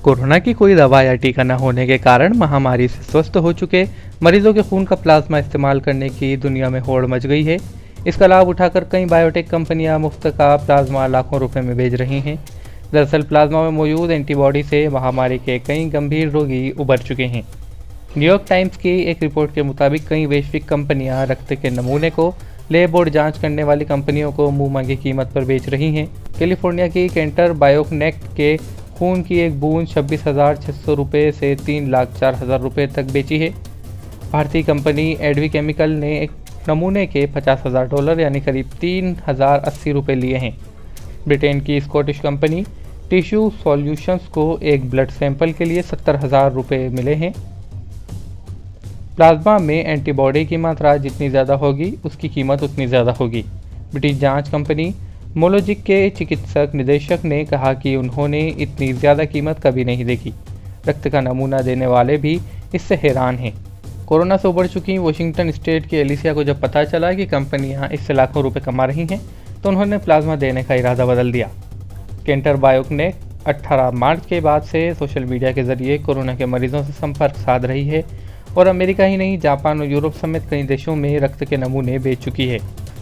Corona की कोई दवा या टीका न होने के कारण महामारी से स्वस्थ हो चुके मरीजों के खून का प्लाज्मा इस्तेमाल करने की दुनिया में होड़ मच गई है। इसका लाभ उठाकर कई बायोटेक कंपनियां मुफ्त का प्लाज्मा लाखों रुपए में बेच रही हैं। दरअसल प्लाज्मा में मौजूद एंटीबॉडी से महामारी के कई गंभीर रोगी उबर चुके हैं। न्यूयॉर्क टाइम्स की एक रिपोर्ट के मुताबिक कई वैश्विक कंपनियां रक्त के नमूने को लैब और जांच करने वाली कंपनियों को मुंह मांगी कीमत पर बेच रही हैं। कैलिफोर्निया की कैंटर बायोनेक्ट के खून की एक बूंद 26,600 रुपये से 3,04,000 रुपये तक बेची है। भारतीय कंपनी एडवी केमिकल ने एक नमूने के $50,000 यानी करीब 3,080 रुपये लिए हैं। ब्रिटेन की स्कॉटिश कंपनी टिश्यू सॉल्यूशंस को एक ब्लड सैंपल के लिए 70,000 रुपये मिले हैं। प्लाज्मा में एंटीबॉडी की मात्रा जितनी ज़्यादा होगी उसकी कीमत उतनी ज़्यादा होगी। ब्रिटिश जांच कंपनी मोलोजिक के चिकित्सक निदेशक ने कहा कि उन्होंने इतनी ज़्यादा कीमत कभी नहीं देखी। रक्त का नमूना देने वाले भी इससे हैरान हैं। कोरोना से उबर चुकी वॉशिंगटन स्टेट की एलिसिया को जब पता चला कि कंपनियां इससे लाखों रुपए कमा रही हैं तो उन्होंने प्लाज्मा देने का इरादा बदल दिया। कैंटर बायोनेक्ट 18 मार्च के बाद से सोशल मीडिया के जरिए कोरोना के मरीजों से संपर्क साध रही है और अमेरिका ही नहीं जापान और यूरोप समेत कई देशों में रक्त के नमूने बेच चुकी है।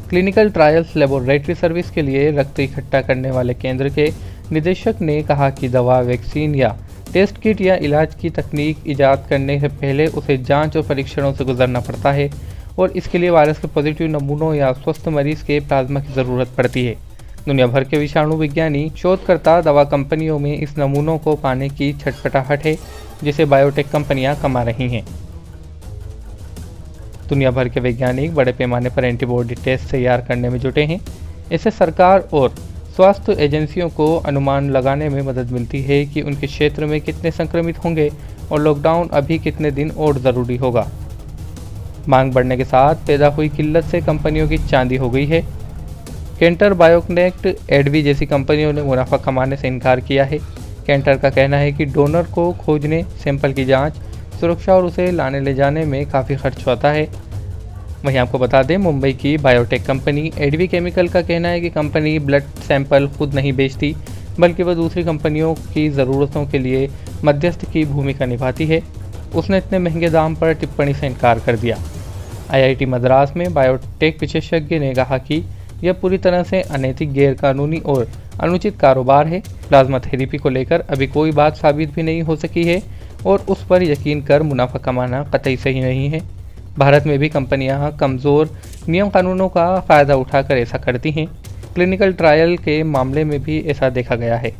क्लिनिकल ट्रायल्स लेबोरेटरी सर्विस के लिए रक्त इकट्ठा करने वाले केंद्र के निदेशक ने कहा कि दवा, वैक्सीन या टेस्ट किट या इलाज की तकनीक ईजाद करने से पहले उसे जांच और परीक्षणों से गुजरना पड़ता है और इसके लिए वायरस के पॉजिटिव नमूनों या स्वस्थ मरीज के प्लाज्मा की ज़रूरत पड़ती है। दुनिया भर के विषाणु विज्ञानी, शोधकर्ता, दवा कंपनियों में इस नमूनों को पाने की छटपटाहट है जिसे बायोटेक कंपनियां कमा रही हैं। दुनिया भर के वैज्ञानिक बड़े पैमाने पर एंटीबॉडी टेस्ट तैयार करने में जुटे हैं। इससे सरकार और स्वास्थ्य एजेंसियों को अनुमान लगाने में मदद मिलती है कि उनके क्षेत्र में कितने संक्रमित होंगे और लॉकडाउन अभी कितने दिन और ज़रूरी होगा। मांग बढ़ने के साथ पैदा हुई किल्लत से कंपनियों की चांदी हो गई है। कैंटर बायोनेक्ट, एडवी जैसी कंपनियों ने मुनाफा कमाने से इनकार किया है। कैंटर का कहना है कि डोनर को खोजने, सैंपल की जाँच, सुरक्षा और उसे लाने ले जाने में काफ़ी खर्च होता है। वहीं आपको बता दें, मुंबई की बायोटेक कंपनी एडवी केमिकल का कहना है कि कंपनी ब्लड सैंपल खुद नहीं बेचती बल्कि वह दूसरी कंपनियों की ज़रूरतों के लिए मध्यस्थ की भूमिका निभाती है। उसने इतने महंगे दाम पर टिप्पणी से इनकार कर दिया। IIT मद्रास में बायोटेक विशेषज्ञ ने कहा कि यह पूरी तरह से अनैतिक, गैरकानूनी और अनुचित कारोबार है। प्लाज्मा थेरेपी को लेकर अभी कोई बात साबित भी नहीं हो सकी है और उस पर यकीन कर मुनाफा कमाना कतई सही नहीं है। भारत में भी कंपनियां कमज़ोर नियम कानूनों का फ़ायदा उठाकर ऐसा करती हैं। क्लिनिकल ट्रायल के मामले में भी ऐसा देखा गया है।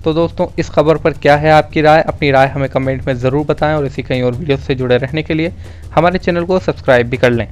तो दोस्तों, इस खबर पर क्या है आपकी राय? अपनी राय हमें कमेंट में ज़रूर बताएं और इसी कई और वीडियो से जुड़े रहने के लिए हमारे चैनल को सब्सक्राइब भी कर लें।